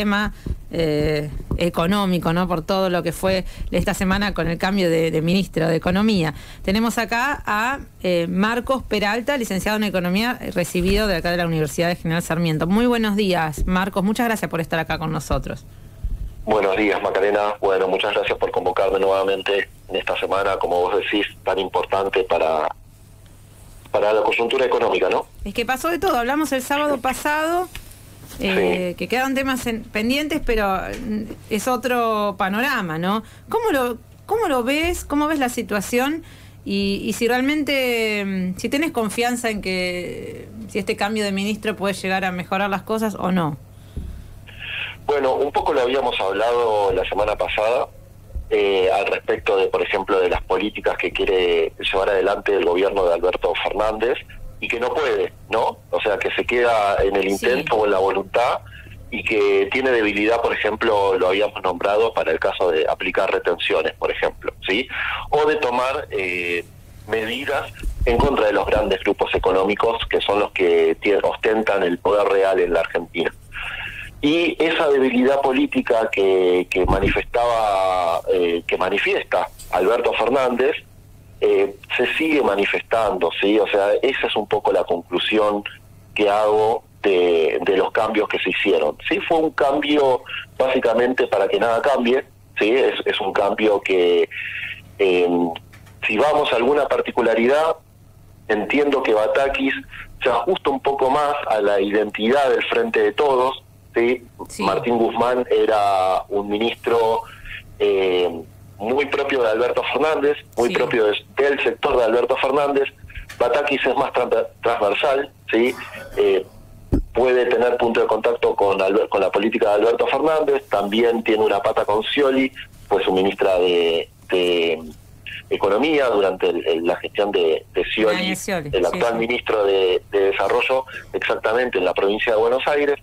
tema económico, ¿no? Por todo lo que fue esta semana con el cambio de ministro de Economía. Tenemos acá a Marcos Peralta, licenciado en Economía, recibido de acá de la Universidad de General Sarmiento. Muy buenos días, Marcos. Muchas gracias por estar acá con nosotros. Buenos días, Macarena. Bueno, muchas gracias por convocarme nuevamente en esta semana, como vos decís, tan importante para la coyuntura económica, ¿no? Es que pasó de todo. Hablamos el sábado pasado, sí, que quedan temas pendientes, pero es otro panorama, ¿no? ¿Cómo lo ves? ¿Cómo ves la situación? Y si realmente, si tenés confianza en que si este cambio de ministro puede llegar a mejorar las cosas o no. Bueno, un poco lo habíamos hablado la semana pasada al respecto de, por ejemplo, de las políticas que quiere llevar adelante el gobierno de Alberto Fernández y que no puede, ¿no? O sea, que se queda en el intento, sí, o en la voluntad, y que tiene debilidad, por ejemplo, lo habíamos nombrado para el caso de aplicar retenciones, por ejemplo, ¿sí? O de tomar medidas en contra de los grandes grupos económicos que son los que ostentan el poder real en la Argentina. Y esa debilidad política que manifiesta Alberto Fernández se sigue manifestando, ¿sí? O sea, esa es un poco la conclusión que hago de los cambios que se hicieron. Sí, fue un cambio básicamente para que nada cambie, ¿sí? Es un cambio que, si vamos a alguna particularidad, entiendo que Batakis se ajusta un poco más a la identidad del Frente de Todos, ¿sí? Sí. Martín Guzmán era un ministro muy propio de Alberto Fernández, muy, sí, propio del sector de Alberto Fernández. Batakis es más transversal, ¿sí? Puede tener punto de contacto con la política de Alberto Fernández, también tiene una pata con Scioli, fue su ministra de Economía durante la gestión de Scioli, el actual, sí, ministro de Desarrollo, exactamente, en la provincia de Buenos Aires.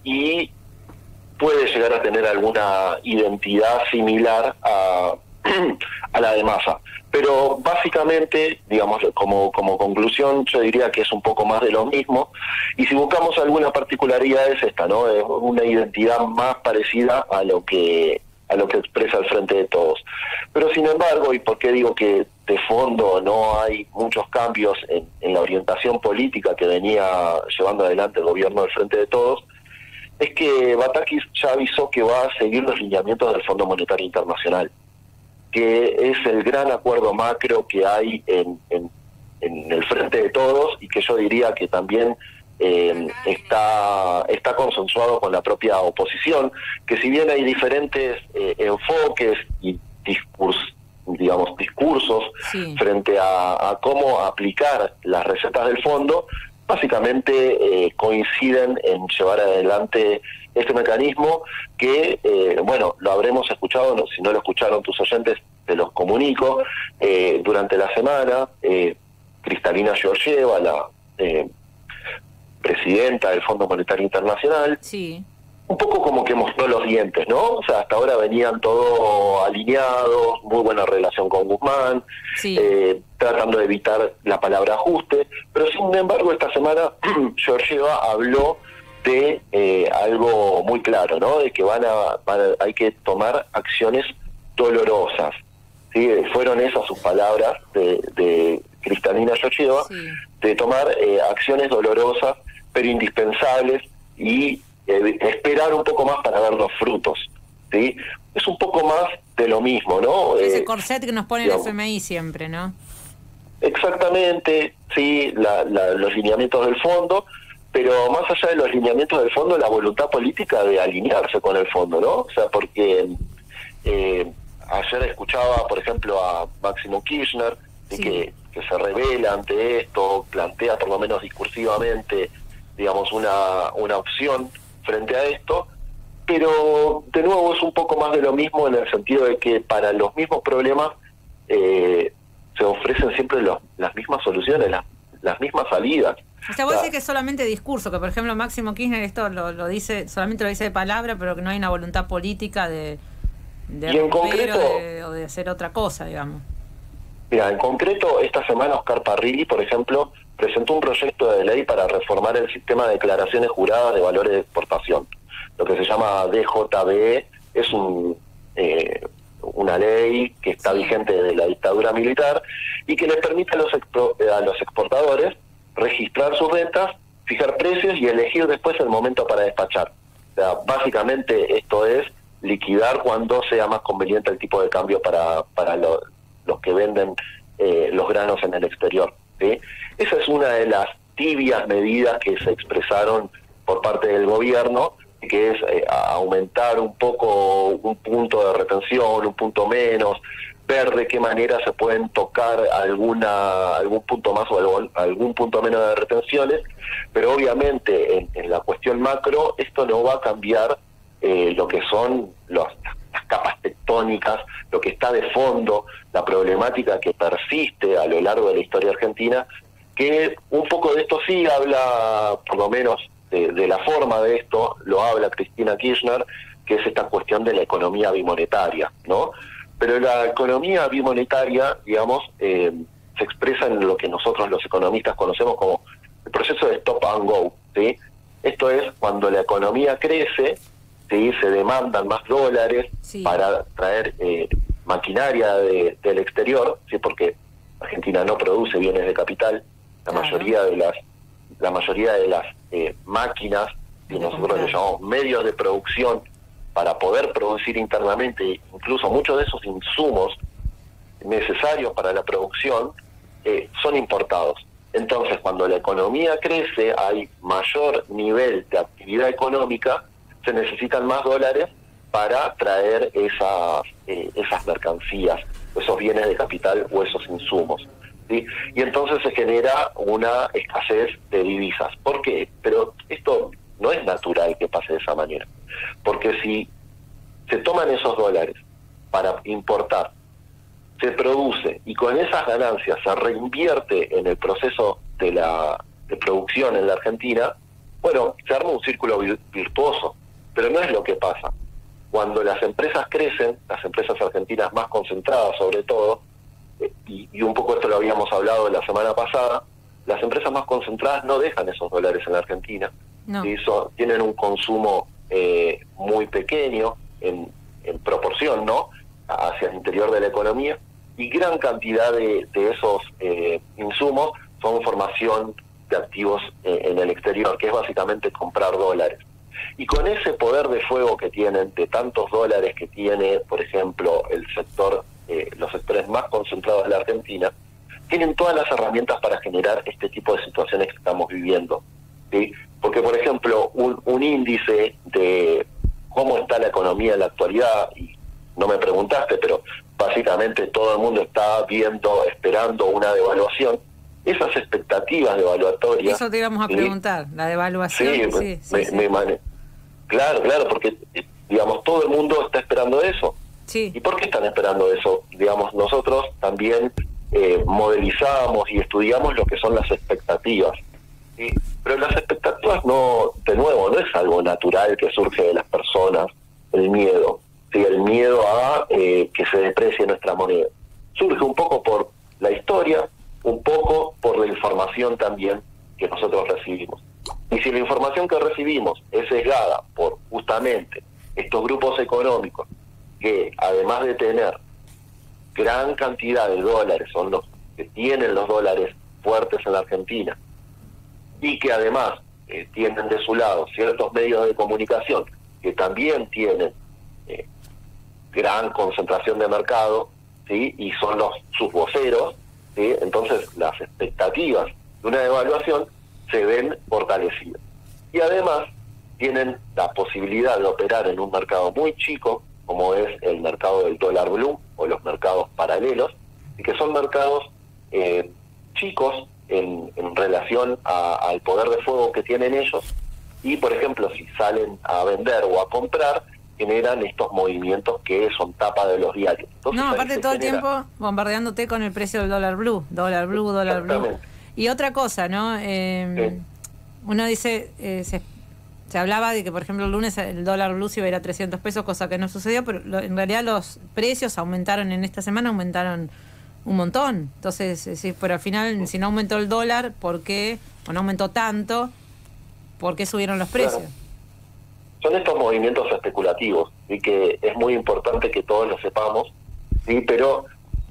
Y puede llegar a tener alguna identidad similar a la de Massa. Pero básicamente, digamos, como conclusión, yo diría que es un poco más de lo mismo. Y si buscamos alguna particularidad es esta, ¿no? Es una identidad más parecida a lo que expresa el Frente de Todos. Pero sin embargo, ¿y por qué digo que de fondo no hay muchos cambios en la orientación política que venía llevando adelante el gobierno del Frente de Todos? Es que Batakis ya avisó que va a seguir los lineamientos del Fondo Monetario Internacional, que es el gran acuerdo macro que hay en el Frente de Todos y que yo diría que también está consensuado con la propia oposición, que si bien hay diferentes enfoques y discursos, sí, frente a cómo aplicar las recetas del fondo, básicamente coinciden en llevar adelante este mecanismo que, bueno, lo habremos escuchado, si no lo escucharon tus oyentes, te los comunico, durante la semana, Kristalina Georgieva, la presidenta del Fondo Monetario Internacional, sí, un poco como que mostró los dientes, ¿no? O sea, hasta ahora venían todos alineados, muy buena relación con Guzmán, sí, tratando de evitar la palabra ajuste, pero sin embargo esta semana Georgieva habló de algo muy claro, ¿no? De que hay que tomar acciones dolorosas, ¿sí? Fueron esas sus palabras de Kristalina Georgieva, sí, de tomar acciones dolorosas pero indispensables y esperar un poco más para ver los frutos, ¿sí? Es un poco más de lo mismo, ¿no? Ese corset que nos pone digamos, el FMI siempre, ¿no? Exactamente, sí, los lineamientos del fondo, pero más allá de los lineamientos del fondo, la voluntad política de alinearse con el fondo, ¿no? O sea, porque ayer escuchaba, por ejemplo, a Máximo Kirchner, sí, que se revela ante esto, plantea por lo menos discursivamente, digamos, una opción frente a esto, pero de nuevo es un poco más de lo mismo en el sentido de que para los mismos problemas se ofrecen siempre las mismas soluciones, las mismas salidas. O sea, vos decís que es solamente discurso, que por ejemplo Máximo Kirchner esto lo dice, solamente lo dice de palabra, pero que no hay una voluntad política de romper o de hacer otra cosa, digamos. Mira, en concreto, esta semana Oscar Parrilli, por ejemplo, presentó un proyecto de ley para reformar el sistema de declaraciones juradas de valores de exportación. lo que se llama DJBE, es una ley que está vigente desde la dictadura militar y que les permite a los exportadores registrar sus ventas, fijar precios y elegir después el momento para despachar. O sea, básicamente esto es liquidar cuando sea más conveniente el tipo de cambio para los que venden los granos en el exterior, ¿sí? Esa es una de las tibias medidas que se expresaron por parte del gobierno, que es aumentar un poco un punto de retención, un punto menos, ver de qué manera se pueden tocar algún punto más o algún punto menos de retenciones, pero obviamente en la cuestión macro esto no va a cambiar lo que son las capas tectónicas, lo que está de fondo, la problemática que persiste a lo largo de la historia argentina, que un poco de esto sí habla, por lo menos de la forma de esto, lo habla Cristina Kirchner, que es esta cuestión de la economía bimonetaria, ¿no? Pero la economía bimonetaria, digamos, se expresa en lo que nosotros los economistas conocemos como el proceso de stop and go, ¿sí? Esto es cuando la economía crece, ¿sí? Se demandan más dólares para traer maquinaria del exterior, ¿sí? Porque Argentina no produce bienes de capital, la mayoría de las máquinas, que nosotros le llamamos medios de producción, para poder producir internamente, incluso muchos de esos insumos necesarios para la producción, son importados. Entonces, cuando la economía crece, hay mayor nivel de actividad económica, se necesitan más dólares para traer esas mercancías, esos bienes de capital o esos insumos, ¿sí? Y entonces se genera una escasez de divisas. ¿Por qué? Pero esto no es natural que pase de esa manera, porque si se toman esos dólares para importar, se produce y con esas ganancias se reinvierte en el proceso de producción en la Argentina, bueno, se arma un círculo virtuoso, pero no es lo que pasa. Cuando las empresas crecen, las empresas argentinas más concentradas sobre todo, y un poco esto lo habíamos hablado la semana pasada, las empresas más concentradas no dejan esos dólares en la Argentina, no. Tienen un consumo muy pequeño en proporción, ¿no?, hacia el interior de la economía, y gran cantidad de esos insumos son formación de activos en el exterior, que es básicamente comprar dólares. Y con ese poder de fuego que tienen, de tantos dólares que tiene, por ejemplo, el sector, los sectores más concentrados de la Argentina, tienen todas las herramientas para generar este tipo de situaciones que estamos viviendo, ¿sí? Porque, por ejemplo, un índice de cómo está la economía en la actualidad, y no me preguntaste, pero básicamente todo el mundo está esperando una devaluación. Esas expectativas devaluatorias... Eso te íbamos a preguntar, la devaluación. Claro, porque, digamos, todo el mundo está esperando eso. Sí. ¿Y por qué están esperando eso? Digamos, nosotros también modelizamos y estudiamos lo que son las expectativas, ¿sí? Pero las expectativas no es algo natural que surge de las personas, el miedo, ¿sí? El miedo a que se deprecie nuestra moneda. Surge un poco por la historia, un poco por la información también que nosotros recibimos. Y si la información que recibimos es sesgada por justamente estos grupos económicos, que además de tener gran cantidad de dólares, son los que tienen los dólares fuertes en la Argentina, y que además tienen de su lado ciertos medios de comunicación que también tienen gran concentración de mercado, ¿sí? Y son sus voceros, ¿sí? Entonces las expectativas de una devaluación se ven fortalecidas. Y además tienen la posibilidad de operar en un mercado muy chico, como es el mercado del dólar blue o los mercados paralelos, y que son mercados chicos en relación al poder de fuego que tienen ellos, y por ejemplo si salen a vender o a comprar, generan estos movimientos que son tapa de los diarios. Entonces, no, aparte todo el tiempo bombardeándote con el precio del dólar blue. Y otra cosa, ¿no? Uno dice, se hablaba de que, por ejemplo, el lunes el dólar blue se iba a ir a 300 pesos, cosa que no sucedió, pero en realidad los precios aumentaron en esta semana, aumentaron un montón. Entonces, pero al final, si no aumentó el dólar, ¿por qué? O no aumentó tanto, ¿por qué subieron los precios? Claro. son estos movimientos especulativos, y que es muy importante que todos lo sepamos, ¿sí? Pero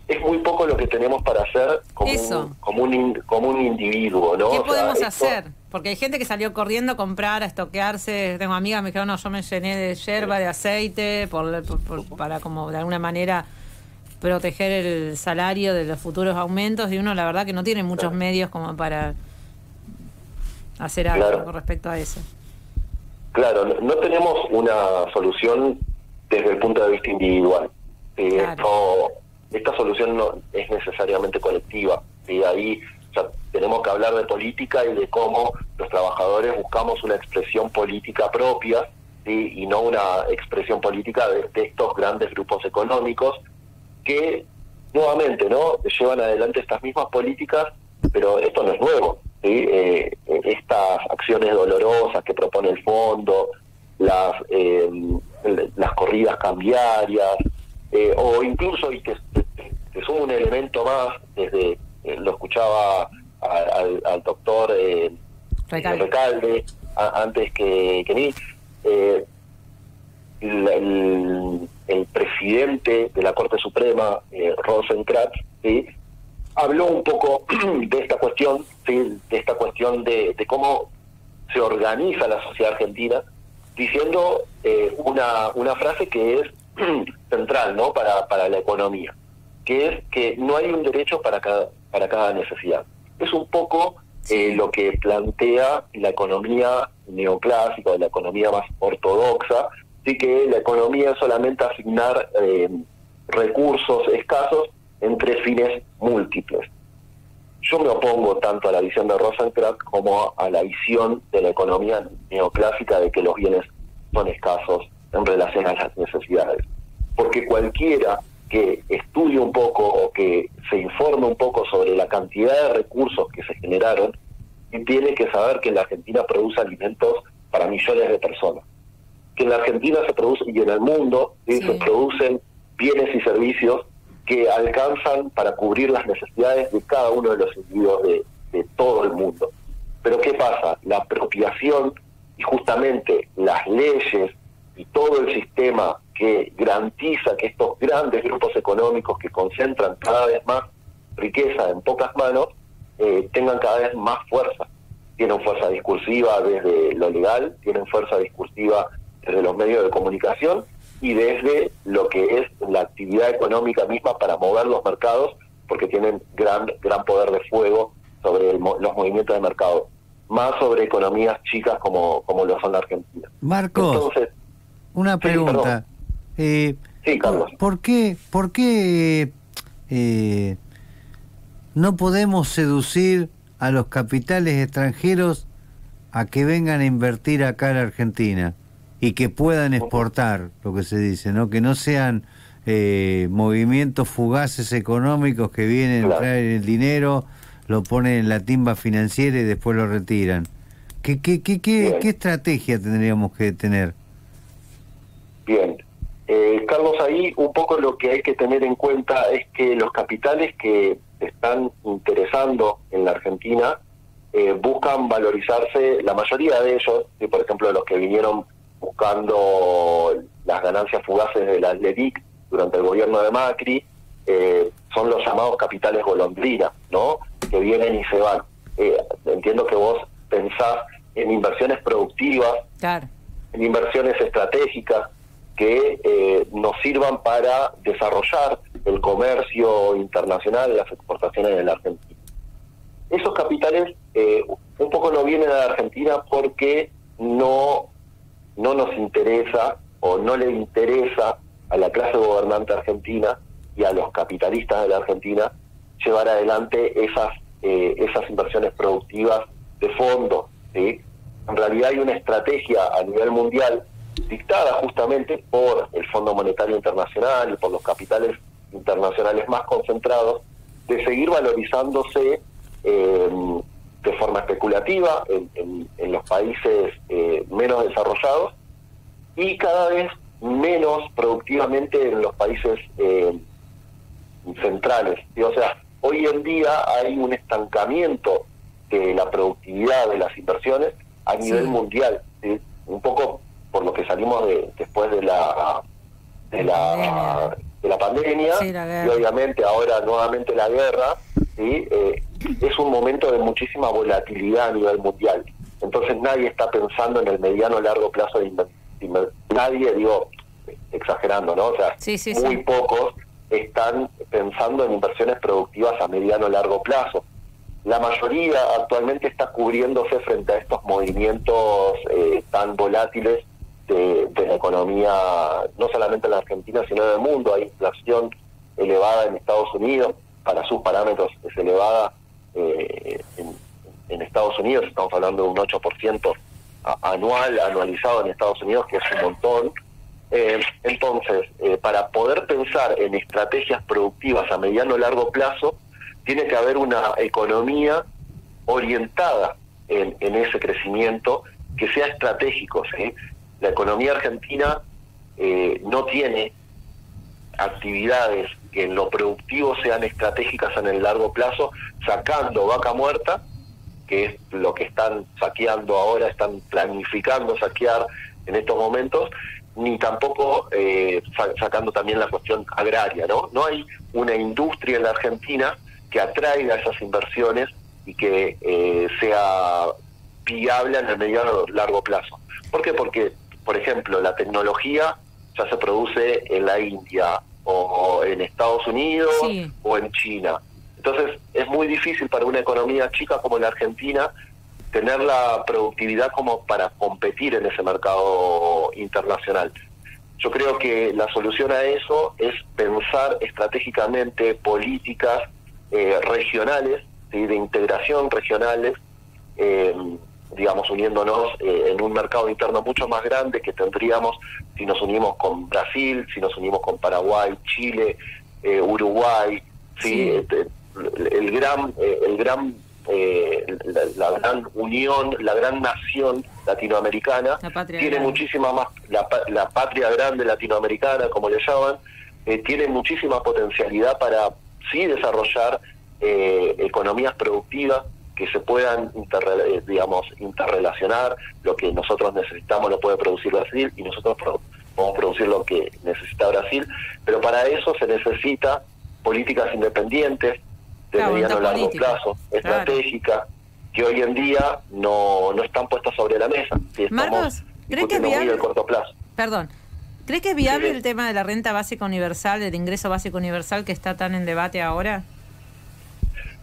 es muy poco lo que tenemos para hacer como un individuo, ¿no? ¿Qué podemos hacer? Porque hay gente que salió corriendo a comprar, a estoquearse. Tengo amigas que me dijeron, no, yo me llené de yerba, de aceite, para como de alguna manera proteger el salario de los futuros aumentos, y uno la verdad que no tiene muchos medios como para hacer algo con respecto a eso. Claro, no tenemos una solución desde el punto de vista individual. Esta solución no es necesariamente colectiva. Y ahí tenemos que hablar de política y de cómo los trabajadores buscamos una expresión política propia, ¿sí? Y no una expresión política de estos grandes grupos económicos que nuevamente no llevan adelante estas mismas políticas, pero esto no es nuevo, ¿sí? Estas acciones dolorosas que propone el fondo, las corridas cambiarias, o incluso, y que sumo un elemento más, desde lo escuchaba al doctor Recalde antes que mí, el presidente de la Corte Suprema, Rosenkranz, ¿sí? Habló un poco de esta cuestión, ¿sí? De esta cuestión de cómo se organiza la sociedad argentina, diciendo una frase que es central, ¿no? para la economía, que es que no hay un derecho para cada necesidad. Es un poco lo que plantea la economía neoclásica, la economía más ortodoxa, sí, que la economía es solamente asignar recursos escasos entre fines múltiples. Yo me opongo tanto a la visión de Rosenkranz como a la visión de la economía neoclásica de que los bienes son escasos en relación a las necesidades. Porque cualquiera que estudie un poco o que se informe un poco sobre la cantidad de recursos que se generaron, tiene que saber que la Argentina produce alimentos para millones de personas. Que en la Argentina se produce, y en el mundo, ¿sí? Se producen bienes y servicios que alcanzan para cubrir las necesidades de cada uno de los individuos de todo el mundo. Pero ¿qué pasa? La apropiación y justamente las leyes y todo el sistema que garantiza que estos grandes grupos económicos que concentran cada vez más riqueza en pocas manos, tengan cada vez más fuerza. Tienen fuerza discursiva desde lo legal, tienen fuerza discursiva desde los medios de comunicación y desde lo que es la actividad económica misma para mover los mercados, porque tienen gran poder de fuego sobre los movimientos de mercado, más sobre economías chicas como lo son la Argentina. Marcos, entonces, una pregunta. Sí, Carlos. ¿Por qué no podemos seducir a los capitales extranjeros a que vengan a invertir acá en la Argentina y que puedan exportar, lo que se dice, ¿no? Que no sean movimientos fugaces económicos que vienen, traen el dinero, lo ponen en la timba financiera y después lo retiran. ¿Qué estrategia tendríamos que tener? Bien. Carlos, ahí un poco lo que hay que tener en cuenta es que los capitales que están interesando en la Argentina buscan valorizarse, la mayoría de ellos, por ejemplo los que vinieron buscando las ganancias fugaces de la LELIQ durante el gobierno de Macri, son los llamados capitales golondrina, ¿no? Que vienen y se van. Entiendo que vos pensás en inversiones productivas, claro, en inversiones estratégicas que nos sirvan para desarrollar el comercio internacional, las exportaciones en la Argentina. Esos capitales un poco no vienen a la Argentina porque no nos interesa o no le interesa a la clase gobernante argentina y a los capitalistas de la Argentina llevar adelante esas inversiones productivas de fondo, ¿sí? En realidad hay una estrategia a nivel mundial dictada justamente por el Fondo Monetario Internacional y por los capitales internacionales más concentrados, de seguir valorizándose de forma especulativa en los países menos desarrollados y cada vez menos productivamente en los países centrales. ¿Sí? O sea, hoy en día hay un estancamiento de la productividad de las inversiones a nivel mundial, ¿sí? Un poco por lo que salimos después de la pandemia, sí, la guerra. Y obviamente ahora nuevamente la guerra, ¿sí? Es un momento de muchísima volatilidad a nivel mundial. Entonces nadie está pensando en el mediano o largo plazo de nadie, digo, exagerando, ¿no? O sea, muy pocos están pensando en inversiones productivas a mediano o largo plazo. La mayoría actualmente está cubriéndose frente a estos movimientos tan volátiles de la economía, no solamente en la Argentina, sino en el mundo. Hay inflación elevada en Estados Unidos, para sus parámetros es elevada en Estados Unidos, estamos hablando de un 8% anualizado en Estados Unidos, que es un montón. Entonces, para poder pensar en estrategias productivas a mediano o largo plazo, tiene que haber una economía orientada en ese crecimiento que sea estratégico, ¿sí? La economía argentina no tiene actividades que en lo productivo sean estratégicas en el largo plazo, sacando vaca muerta, que es lo que están saqueando ahora, están planificando saquear en estos momentos, ni tampoco sacando también la cuestión agraria, ¿no? No hay una industria en la Argentina que atraiga esas inversiones y que sea viable en el mediano largo plazo. ¿Por qué? Porque, por ejemplo, la tecnología ya se produce en la India o en Estados Unidos o en China. Entonces es muy difícil para una economía chica como la Argentina tener la productividad como para competir en ese mercado internacional. Yo creo que la solución a eso es pensar estratégicamente políticas regionales, ¿sí? De integración regionales, digamos, uniéndonos en un mercado interno mucho más grande que tendríamos si nos unimos con Brasil, si nos unimos con Paraguay, Chile, Uruguay, ¿sí? La gran unión, la gran nación latinoamericana tiene muchísima más, la patria grande latinoamericana, como le llaman, tiene muchísima potencialidad para sí desarrollar economías productivas que se puedan interrelacionar. Lo que nosotros necesitamos lo puede producir Brasil y nosotros podemos producir lo que necesita Brasil, pero para eso se necesita políticas independientes de mediano a largo plazo, estratégicas, que hoy en día no están puestas sobre la mesa. Marcos, ¿cree que es viable? Muy de corto plazo. Perdón, ¿cree que es viable el tema de la renta básica universal, del ingreso básico universal que está tan en debate ahora?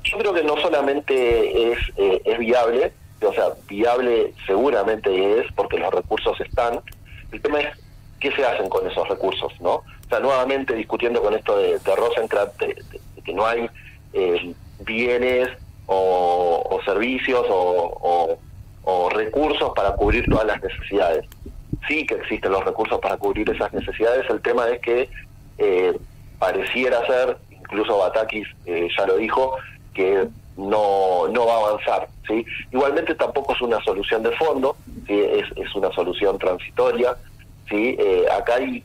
Yo creo que no solamente es viable, o sea, viable seguramente es porque los recursos están. El tema es qué se hacen con esos recursos, ¿no? O sea, nuevamente discutiendo con esto de Rosenkrantz, de que no hay bienes o servicios o recursos para cubrir todas las necesidades. Sí que existen los recursos para cubrir esas necesidades, el tema es que pareciera ser, incluso Batakis ya lo dijo, que no va a avanzar, ¿sí? Igualmente tampoco es una solución de fondo, ¿sí? Es una solución transitoria, ¿sí? Acá hay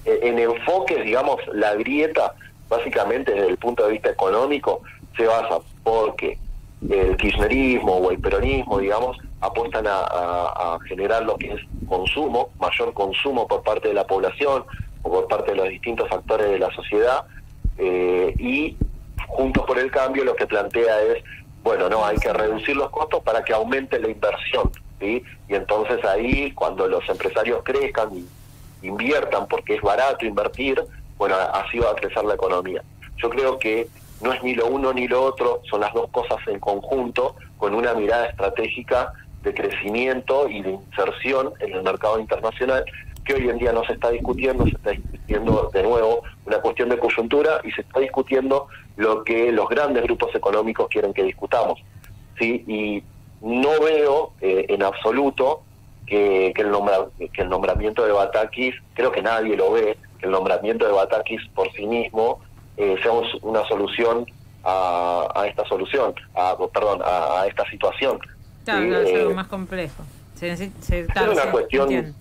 en enfoques, digamos, la grieta básicamente desde el punto de vista económico se basa porque el kirchnerismo o el peronismo, digamos, apuestan a generar lo que es consumo, mayor consumo por parte de la población o por parte de los distintos actores de la sociedad, y Juntos por el Cambio lo que plantea es, bueno, no, hay que reducir los costos para que aumente la inversión, ¿sí? Y entonces ahí, cuando los empresarios crezcan y inviertan porque es barato invertir, bueno, así va a crecer la economía. Yo creo que no es ni lo uno ni lo otro, son las dos cosas en conjunto, con una mirada estratégica de crecimiento y de inserción en el mercado internacional, que hoy en día no se está discutiendo, se está discutiendo de nuevo una cuestión de coyuntura y se está discutiendo lo que los grandes grupos económicos quieren que discutamos, ¿sí? Y no veo en absoluto que el nombramiento de Batakis, creo que nadie lo ve, que el nombramiento de Batakis por sí mismo sea una solución a esta situación. Claro, ¿sí? No, es algo más complejo. Es una cuestión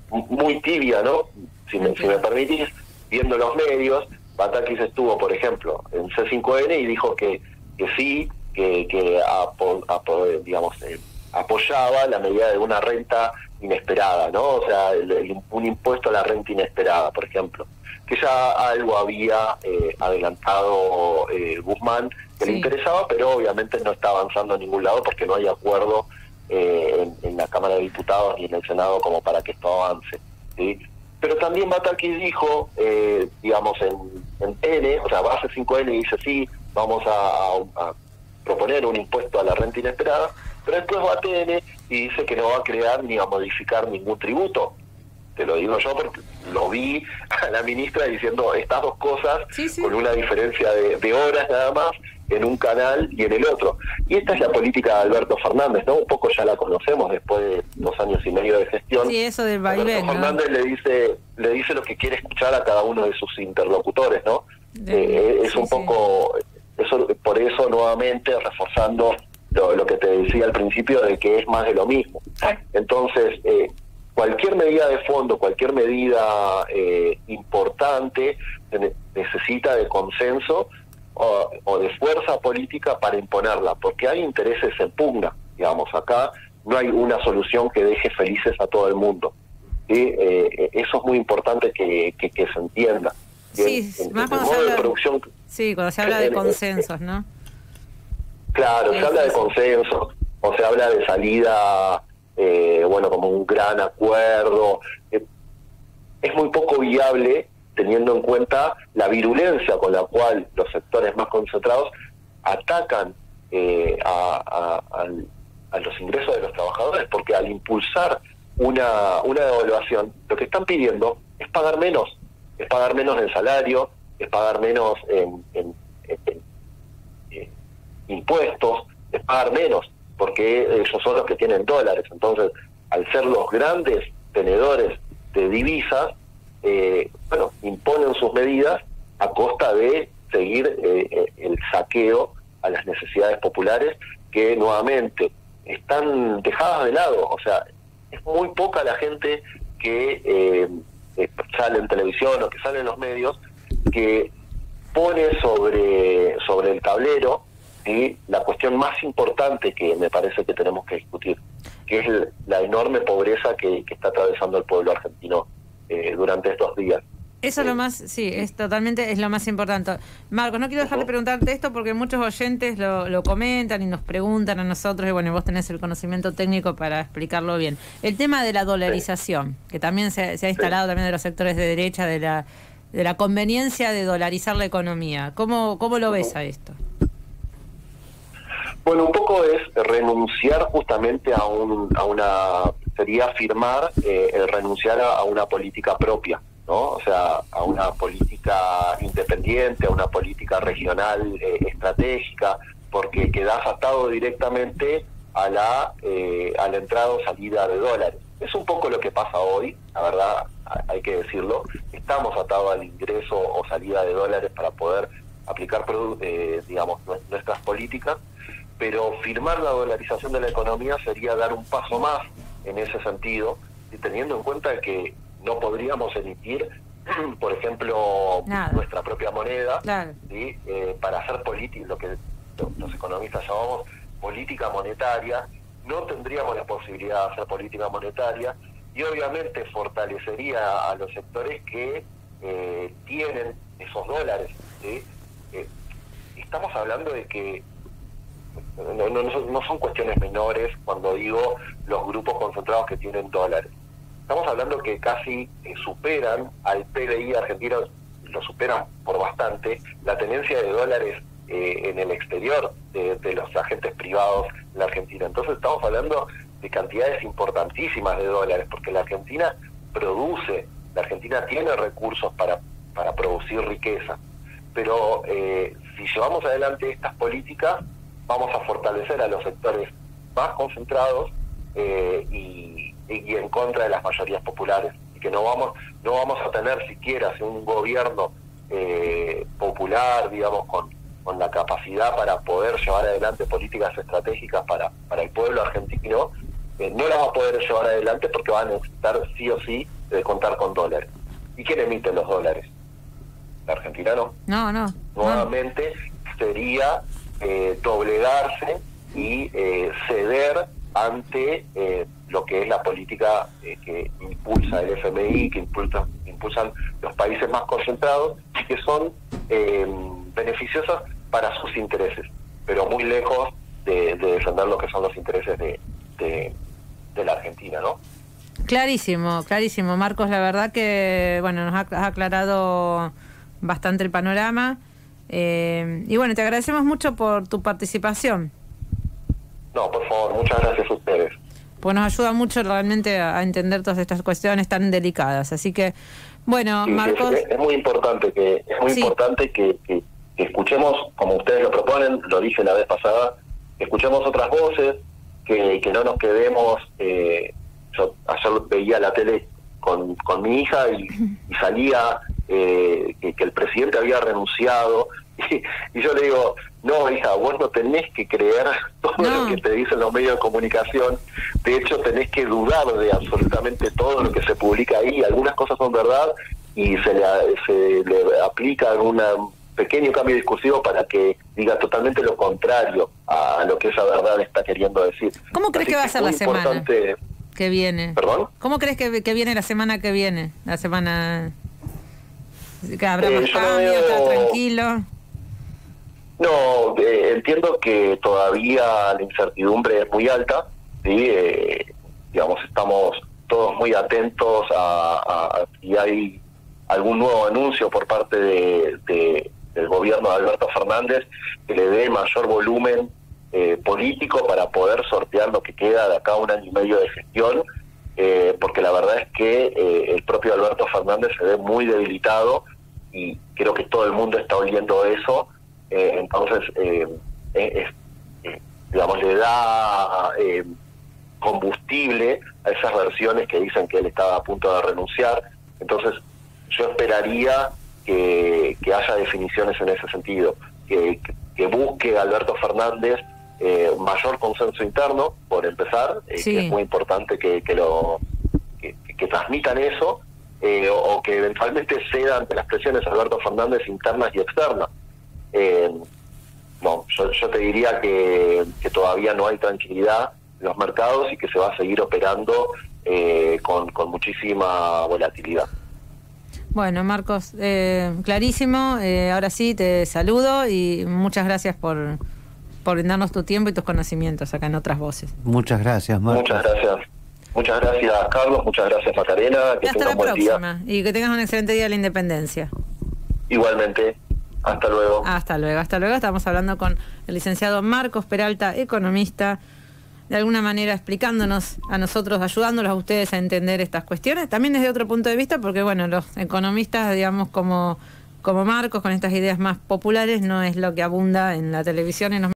muy tibia, ¿no? Si me permitís, viendo los medios, Batakis estuvo, por ejemplo, en C5N y dijo que sí, que apoyaba la medida de una renta inesperada, ¿no? O sea, un impuesto a la renta inesperada, por ejemplo, que ya algo había adelantado Guzmán, que le interesaba, pero obviamente no está avanzando a ningún lado porque no hay acuerdo en la Cámara de Diputados ni en el Senado como para que esto avance, ¿sí? Pero también Batakis dijo, digamos, en N, o sea, base 5N, dice sí, vamos a proponer un impuesto a la renta inesperada, pero después va a TN y dice que no va a crear ni a modificar ningún tributo. Te lo digo yo porque lo vi a la ministra diciendo estas dos cosas, con una diferencia de horas nada más, en un canal y en el otro. Y esta es la política de Alberto Fernández, ¿no? Un poco ya la conocemos después de 2 años y medio de gestión. Sí, eso del vaivén, Alberto Fernández le dice lo que quiere escuchar a cada uno de sus interlocutores, ¿no? Es un poco... Eso, por eso nuevamente reforzando lo que te decía al principio de que es más de lo mismo. Entonces, cualquier medida de fondo, cualquier medida importante necesita de consenso o de fuerza política para imponerla, porque hay intereses en pugna, digamos, acá no hay una solución que deje felices a todo el mundo, ¿sí? Eso es muy importante que se entienda. Sí, más cuando se habla de producción, cuando se habla de consensos, ¿no? Claro, se habla de consensos, o se habla de salida, bueno, como un gran acuerdo. Es muy poco viable teniendo en cuenta la virulencia con la cual los sectores más concentrados atacan a los ingresos de los trabajadores, porque al impulsar una devaluación, lo que están pidiendo es pagar menos en salario, es pagar menos en impuestos, es pagar menos, porque ellos son los que tienen dólares. Entonces, al ser los grandes tenedores de divisas, bueno, imponen sus medidas a costa de seguir el saqueo a las necesidades populares, que nuevamente están dejadas de lado. O sea, es muy poca la gente que sale en televisión o que sale en los medios, que pone sobre el tablero, ¿sí?, la cuestión más importante que me parece que tenemos que discutir, que es la enorme pobreza que está atravesando el pueblo argentino durante estos días. Eso es lo más, sí, es lo más importante. Marcos, no quiero dejar de preguntarte esto porque muchos oyentes lo comentan y nos preguntan a nosotros, y bueno, vos tenés el conocimiento técnico para explicarlo bien. El tema de la dolarización, que también se ha instalado también de los sectores de derecha, de la conveniencia de dolarizar la economía. ¿Cómo lo ves a esto? Bueno, un poco es renunciar justamente sería afirmar el renunciar a una política propia, ¿no? O sea, a una política independiente, a una política regional estratégica, porque quedás atado directamente a la entrada o salida de dólares. Es un poco lo que pasa hoy, la verdad, hay que decirlo. Estamos atados al ingreso o salida de dólares para poder aplicar, digamos, nuestras políticas, pero firmar la dolarización de la economía sería dar un paso más en ese sentido, y teniendo en cuenta que no podríamos emitir, por ejemplo, nuestra propia moneda, ¿sí? Para hacer política, lo que los economistas llamamos política monetaria. No tendríamos la posibilidad de hacer política monetaria, y obviamente fortalecería a los sectores que tienen esos dólares, ¿sí? Estamos hablando de que no son cuestiones menores cuando digo los grupos concentrados que tienen dólares. Estamos hablando que casi superan al PBI argentino, lo superan por bastante, la tenencia de dólares en el exterior de los agentes privados en la Argentina. Entonces estamos hablando de cantidades importantísimas de dólares, porque la Argentina produce, la Argentina tiene recursos para producir riqueza. Pero si llevamos adelante estas políticas, vamos a fortalecer a los sectores más concentrados y en contra de las mayorías populares, y que no vamos a tener siquiera un gobierno popular, digamos, con la capacidad para poder llevar adelante políticas estratégicas para el pueblo argentino. No las va a poder llevar adelante porque van a necesitar sí o sí de contar con dólares. ¿Y quién emite los dólares? ¿La Argentina no? No. Nuevamente sería doblegarse y ceder ante lo que es la política que impulsa el FMI, que impulsan los países más concentrados y que son beneficiosas para sus intereses, pero muy lejos de defender lo que son los intereses de la Argentina, ¿no? Clarísimo, clarísimo, Marcos, la verdad que bueno, nos ha aclarado bastante el panorama, y bueno, te agradecemos mucho por tu participación. No, por favor, muchas gracias a ustedes. Pues nos ayuda mucho realmente a entender todas estas cuestiones tan delicadas, así que bueno, Sí, Marcos, es muy importante que escuchemos, como ustedes lo proponen, lo dije la vez pasada, que escuchemos otras voces, que no nos quedemos. Yo ayer veía la tele con mi hija y salía que el presidente había renunciado y yo le digo, no, hija, vos no tenés que creer todo lo que te dicen los medios de comunicación. De hecho, tenés que dudar de absolutamente todo lo que se publica ahí. Algunas cosas son verdad y se le aplica un pequeño cambio discursivo para que diga totalmente lo contrario a lo que esa verdad está queriendo decir. ¿cómo crees que va a ser la semana que viene? ¿Perdón? ¿Cómo crees que viene la semana que viene? La semana que habrá más cambio, está tranquilo. No, entiendo que todavía la incertidumbre es muy alta, ¿sí? Digamos, estamos todos muy atentos a si hay algún nuevo anuncio por parte del gobierno de Alberto Fernández que le dé mayor volumen político para poder sortear lo que queda de acá a 1 año y medio de gestión, porque la verdad es que el propio Alberto Fernández se ve muy debilitado y creo que todo el mundo está oliendo eso. Entonces, digamos, le da combustible a esas versiones que dicen que él estaba a punto de renunciar. Entonces, yo esperaría que haya definiciones en ese sentido, que busque Alberto Fernández mayor consenso interno, por empezar, Sí. que es muy importante que transmitan eso, o que eventualmente ceda ante las presiones de Alberto Fernández internas y externas. No, yo te diría que todavía no hay tranquilidad en los mercados y que se va a seguir operando con muchísima volatilidad. Bueno, Marcos, clarísimo. Ahora sí, te saludo y muchas gracias por brindarnos tu tiempo y tus conocimientos acá en Otras Voces. Muchas gracias, Marcos. Muchas gracias. Muchas gracias, Carlos. Muchas gracias, Macarena. Que Hasta la próxima y que tengas un excelente día de la Independencia. Igualmente. Hasta luego. Hasta luego, hasta luego. Estamos hablando con el licenciado Marcos Peralta, economista, de alguna manera explicándonos a nosotros, ayudándolos a ustedes a entender estas cuestiones, también desde otro punto de vista, porque bueno, los economistas, digamos, como Marcos, con estas ideas más populares, no es lo que abunda en la televisión y en los